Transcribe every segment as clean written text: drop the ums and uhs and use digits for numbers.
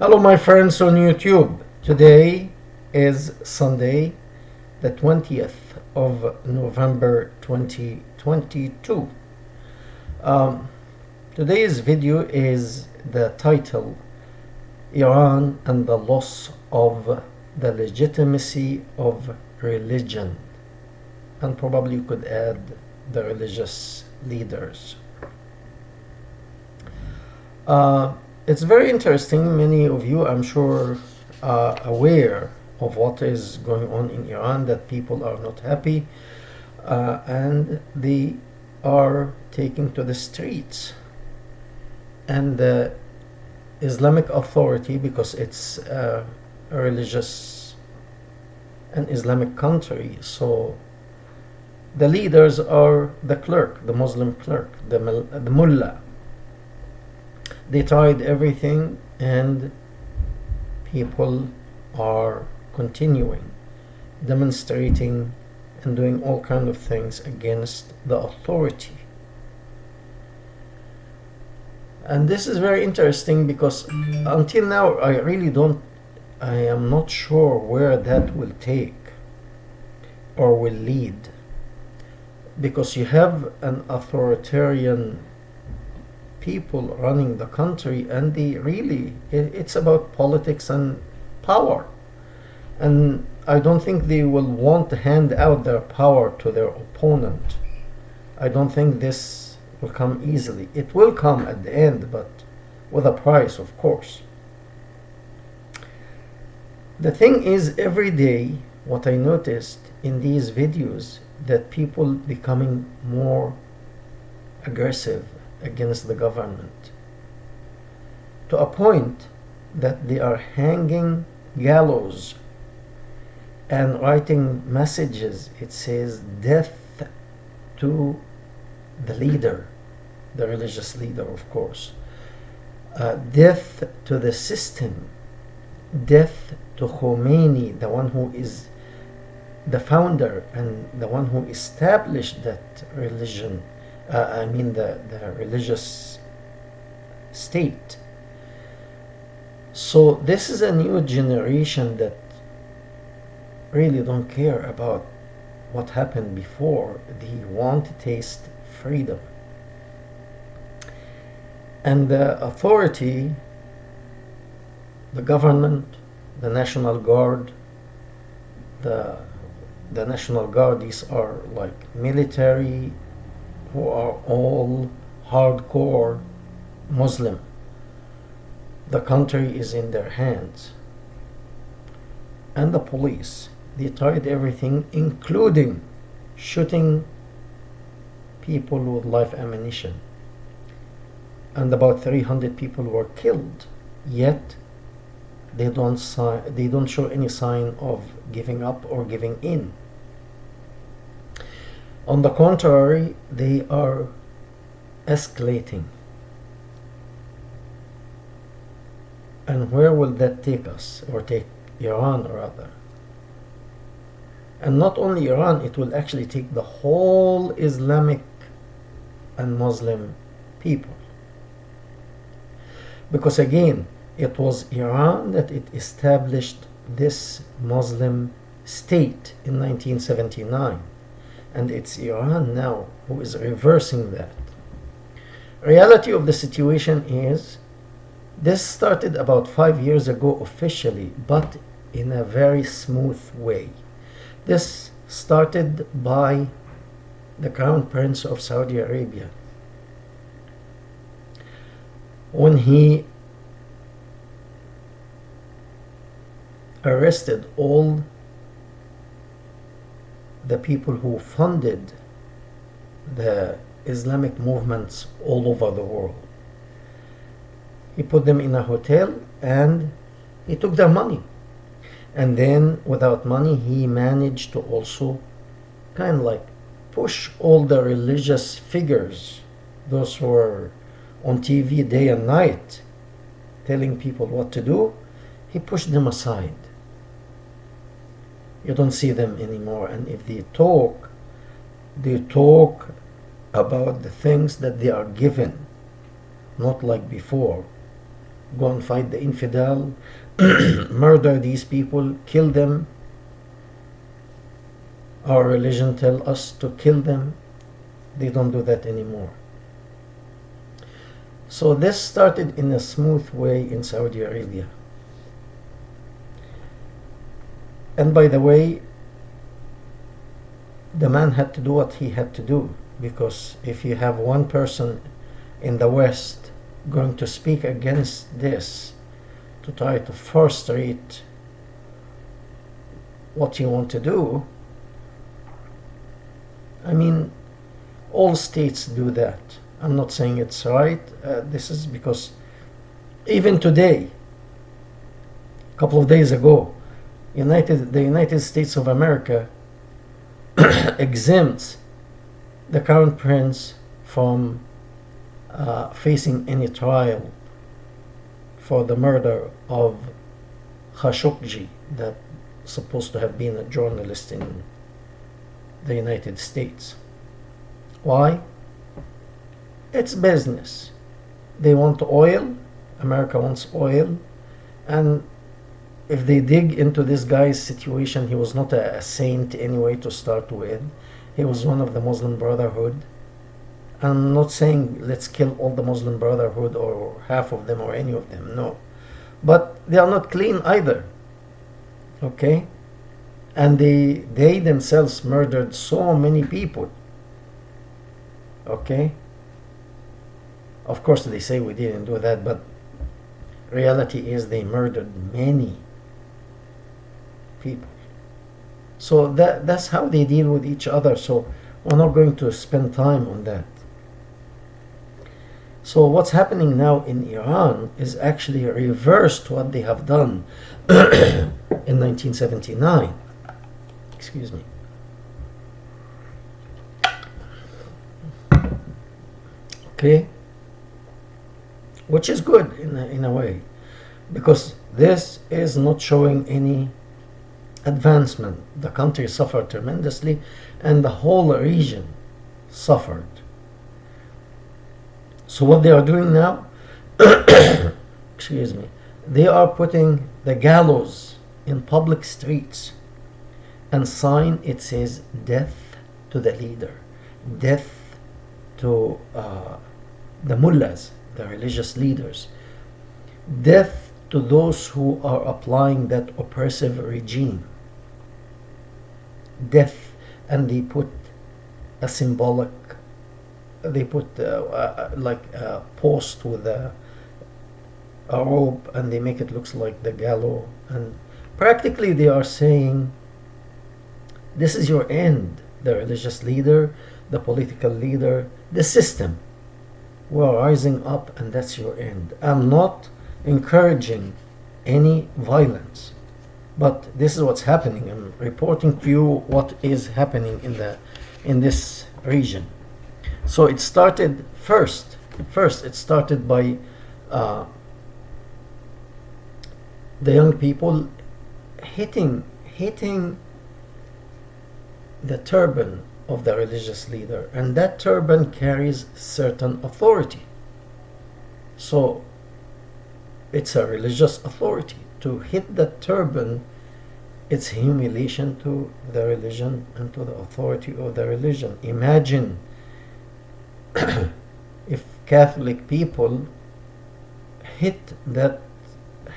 Hello, my friends on YouTube. Today is Sunday, the 20th of November 2022. Um, Today's video is the title Iran and the Loss of the Legitimacy of Religion. And probably you could add the religious leaders. It's very interesting. Many of you, I'm sure, are aware of what is going on in Iran, that people are not happy and they are taking to the streets. And the Islamic Authority, because it's a religious and Islamic country, so the leaders are the clerk, the Muslim clerk, the mullah. They tried everything, and people are continuing demonstrating and doing all kinds of things against the authority. And this is very interesting because until now I am not sure where that will take or will lead, because you have an authoritarian people running the country, and it's about politics and power, and I don't think they will want to hand out their power to their opponent. I don't think this will come easily. It will come at the end, but with a price, of course. The thing is, every day what I noticed in these videos, that people becoming more aggressive against the government, to a point that they are hanging gallows and writing messages. It says death to the leader, the religious leader, of course, death to the system, death to Khomeini, the one who is the founder and the one who established that religion, the religious state. So this is a new generation that really don't care about what happened before. They want to taste freedom. And the authority, the government, the National Guard, the National Guard, these are like military who are all hardcore Muslim. The country is in their hands. And the police, they tried everything, including shooting people with live ammunition. And about 300 people were killed. Yet they don't show any sign of giving up or giving in. On the contrary, they are escalating. And where will that take us, or take Iran rather? And not only Iran, it will actually take the whole Islamic and Muslim people. Because again, it was Iran that it established this Muslim state in 1979. And it's Iran now who is reversing that. Reality of the situation is, this started about 5 years ago officially, but in a very smooth way. This started by the Crown Prince of Saudi Arabia, when he arrested all the people who funded the Islamic movements all over the world. He put them in a hotel and he took their money. And then without money, he managed to also kind of like push all the religious figures, those who are on TV day and night telling people what to do, he pushed them aside. You don't see them anymore, and if they talk about the things that they are given, not like before. go and fight the infidel, murder these people, kill them. Our religion tells us to kill them. They don't do that anymore. So this started in a smooth way in Saudi Arabia. And by the way, the man had to do what he had to do, because if you have one person in the West going to speak against this, to try to frustrate what you want to do, I mean, all states do that. I'm not saying it's right. This is because even today, a couple of days ago, the United States of America exempts the Crown Prince from facing any trial for the murder of Khashoggi, that supposed to have been a journalist in the United States. Why? It's business. They want oil. America wants oil. And if they dig into this guy's situation, he was not a saint anyway to start with. He was one of the Muslim Brotherhood. I'm not saying let's kill all the Muslim Brotherhood or half of them or any of them, no. But they are not clean either. Okay? And they themselves murdered so many people. Okay? Of course they say we didn't do that, but reality is they murdered many people. So that's how they deal with each other. So we're not going to spend time on that. So what's happening now in Iran is actually reverse to what they have done in 1979. Excuse me. Okay? Which is good in a way, because this is not showing any advancement. The country suffered tremendously, and the whole region suffered. So what they are doing now, excuse me, they are putting the gallows in public streets, and sign it says death to the leader, death to the mullahs, the religious leaders, death to those who are applying that oppressive regime, death. And they put a symbolic, they put like a post with a rope, and they make it looks like the gallows, and practically they are saying this is your end, the religious leader, the political leader, the system. We are rising up, and that's your end. I'm not encouraging any violence, but this is what's happening. I'm reporting to you what is happening in this region. So it started first it started by the young people hitting the turban of the religious leader, and that turban carries certain authority. So it's a religious authority. To hit the turban, it's humiliation to the religion and to the authority of the religion. Imagine if Catholic people hit that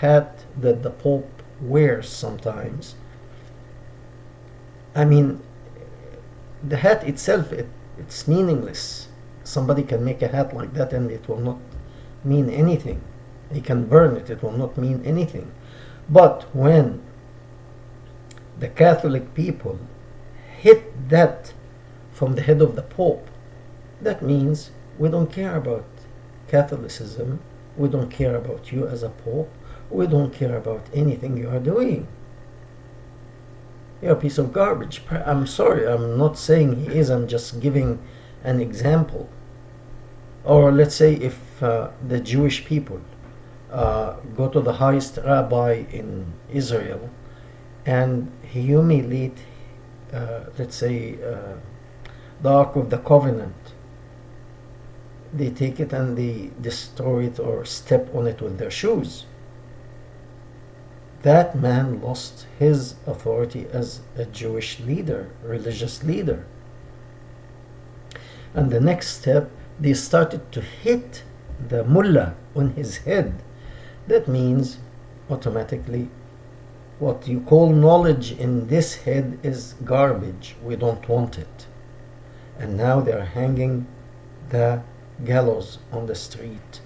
hat that the Pope wears sometimes. I mean, the hat itself, it's meaningless. Somebody can make a hat like that and it will not mean anything. He can burn it, it will not mean anything. But when the Catholic people hit that from the head of the Pope, that means we don't care about Catholicism, we don't care about you as a Pope, we don't care about anything you are doing. You're a piece of garbage. I'm sorry, I'm not saying he is, I'm just giving an example. Or let's say if the Jewish people go to the highest rabbi in Israel and humiliate, let's say, the Ark of the Covenant, they take it and they destroy it or step on it with their shoes. That man lost his authority as a Jewish leader, religious leader. And the next step, they started to hit the mullah on his head. That means automatically what you call knowledge in this head is garbage. We don't want it. And now they are hanging the gallows on the street.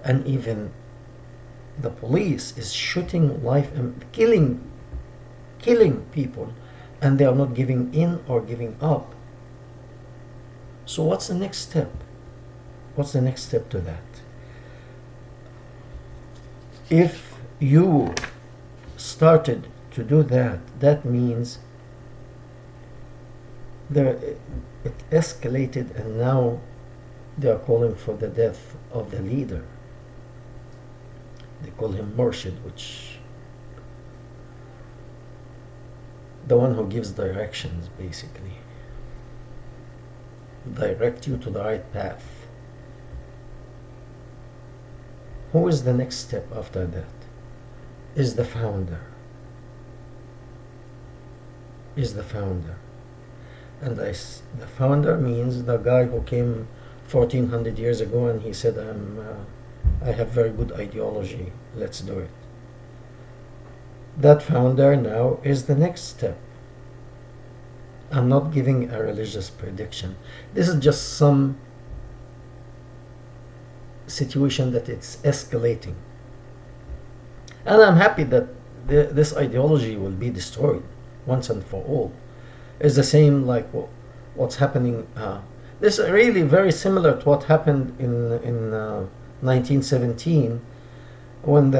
And even the police is shooting life and killing people, and they are not giving in or giving up. So what's the next step? What's the next step to that? If you started to do that, that means it escalated, and now they are calling for the death of the leader. They call him Murshid, which the one who gives directions, basically. Direct you to the right path. Who is the next step after that? Is the founder. Is the founder. And the founder means the guy who came 1400 years ago and he said, I have very good ideology, let's do it. That founder now is the next step. I'm not giving a religious prediction. This is just some situation that it's escalating. And I'm happy that this ideology will be destroyed once and for all. It's the same like what's happening. This is really very similar to what happened in 1917 when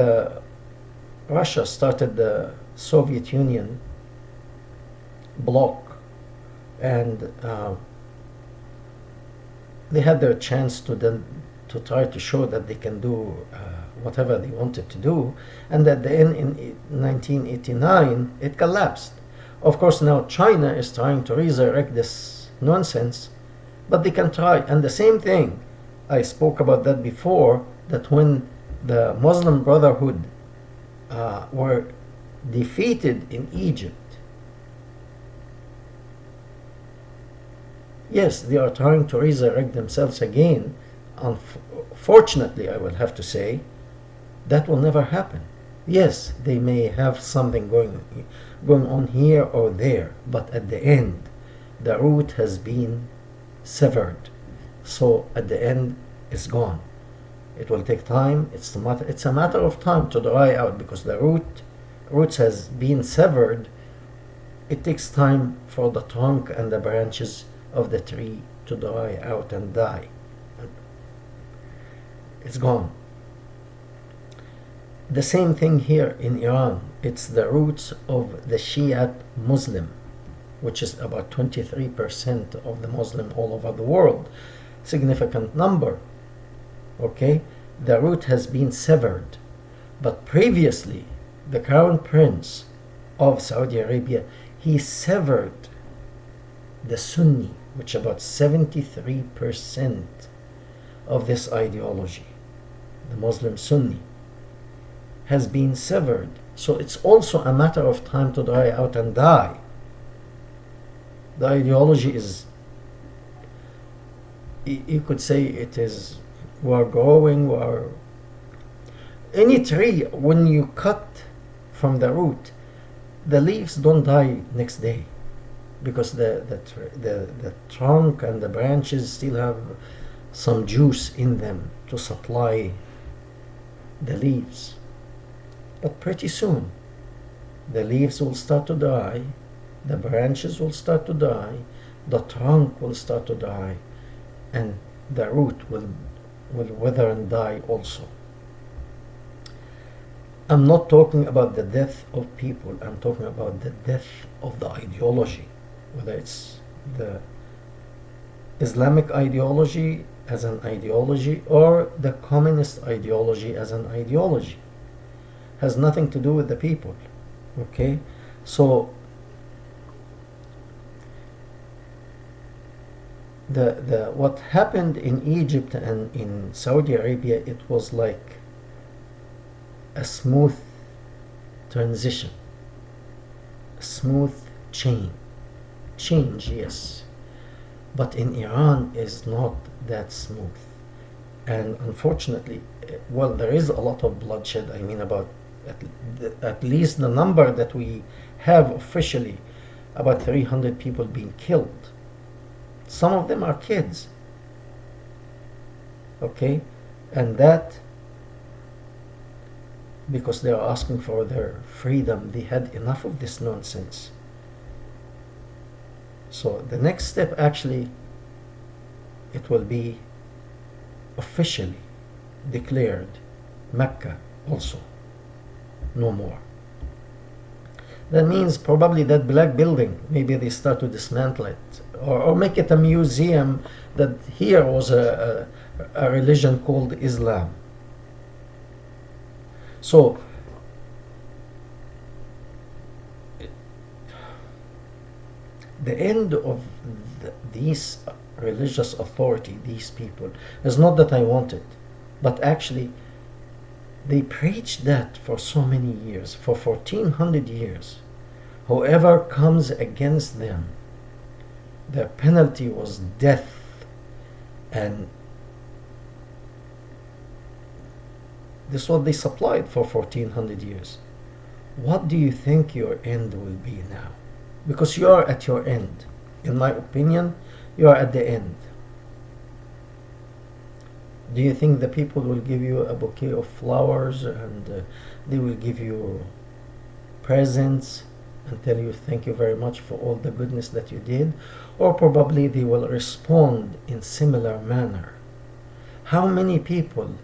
Russia started the Soviet Union bloc, and they had their chance to try to show that they can do whatever they wanted to do, and at the end in 1989 it collapsed. Of course, now China is trying to resurrect this nonsense, but they can try. And the same thing, I spoke about that before, that when the Muslim Brotherhood were defeated in Egypt, yes, they are trying to resurrect themselves again. Unfortunately, I will have to say, that will never happen. Yes, they may have something going on here or there, but at the end, the root has been severed. So at the end, it's gone. It will take time. It's a matter of time to dry out, because the roots has been severed. It takes time for the trunk and the branches of the tree to dry out and die. It's gone. The same thing here in Iran. It's the roots of the Shiite Muslim, which is about 23% of the Muslim all over the world. Significant number. Okay? The root has been severed. But previously, the Crown Prince of Saudi Arabia, he severed the Sunni, which about 73% of this ideology, the Muslim Sunni, has been severed. So it's also a matter of time to dry out and die. The ideology is, you could say it is, we're growing, any tree, when you cut from the root, the leaves don't die next day, because the trunk and the branches still have some juice in them to supply the leaves. But pretty soon, the leaves will start to die, the branches will start to die, the trunk will start to die, and the root will wither and die also. I'm not talking about the death of people, I'm talking about the death of the ideology, whether it's the Islamic ideology as an ideology or the communist ideology as an ideology. Has nothing to do with the people. Okay? So The what happened in Egypt and in Saudi Arabia, it was like a smooth transition, a smooth chain change, yes. But in Iran is not that smooth. And unfortunately, well, there is a lot of bloodshed. I mean, about at least the number that we have officially, about 300 people being killed. Some of them are kids, okay? And that because they are asking for their freedom. They had enough of this nonsense. So the next step, actually, it will be officially declared Mecca also no more. That means probably that black building, maybe they start to dismantle it, or make it a museum that here was a religion called Islam. So the end of these religious authority, these people, is not that I want it, but actually they preached that for so many years, for 1400 years. Whoever comes against them, their penalty was death. And this is what they supplied for 1400 years. What do you think your end will be now? Because you are at your end. In my opinion, you are at the end. Do you think the people will give you a bouquet of flowers and they will give you presents and tell you thank you very much for all the goodness that you did? Or probably they will respond in similar manner. How many people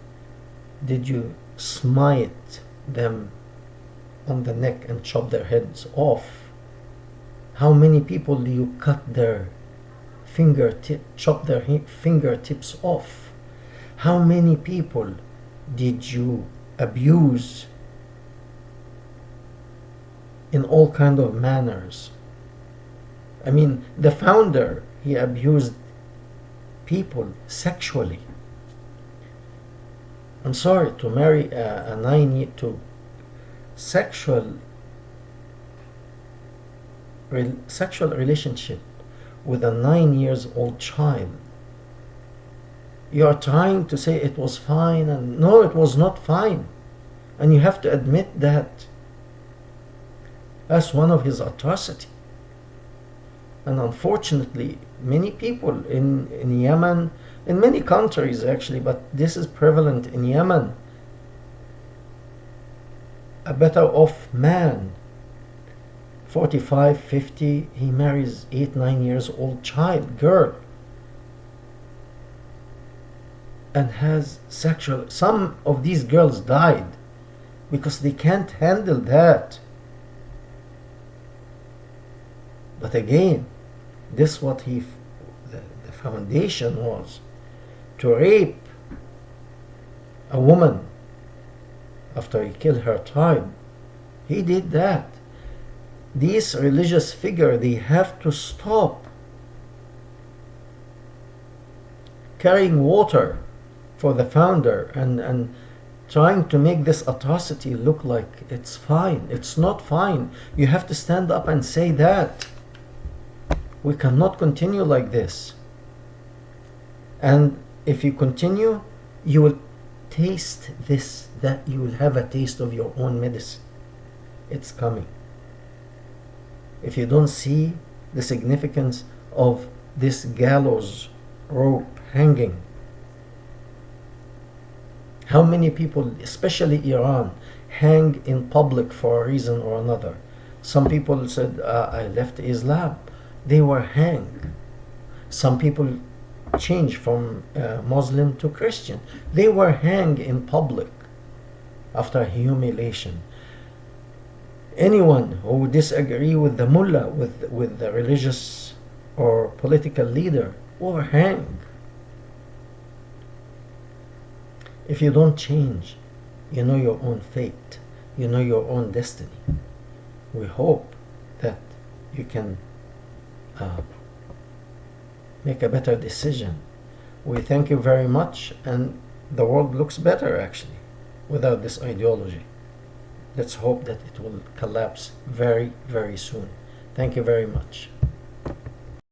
did you smite them on the neck and chop their heads off? How many people do you cut their chop their fingertips off? How many people did you abuse in all kind of manners? I mean, the founder, he abused people sexually. I'm sorry, to marry a 9-year to sexual relationship with a 9-year-old child. You are trying to say it was fine, and no, it was not fine. And you have to admit that. That's one of his atrocity. And unfortunately, many people in Yemen, in many countries actually, but this is prevalent in Yemen, a better off man, 45, 50, he marries 8, 9 years old child, girl, and has sexual. Some of these girls died because they can't handle that. But again, this what the foundation was, to rape a woman after he killed her child. He did that. These religious figures, they have to stop carrying water for the founder and trying to make this atrocity look like it's fine. It's not fine. You have to stand up and say that. We cannot continue like this. And if you continue, you will taste this, that you will have a taste of your own medicine. It's coming. If you don't see the significance of this gallows rope hanging, how many people, especially Iran, hang in public for a reason or another? Some people said, I left Islam. They were hanged. Some people changed from Muslim to Christian. They were hanged in public after humiliation. Anyone who disagree with the mullah, with the religious or political leader, were hanged. If you don't change, you know your own fate. You know your own destiny. We hope that you can make a better decision. We thank you very much, and the world looks better actually without this ideology. Let's hope that it will collapse very, very soon. Thank you very much.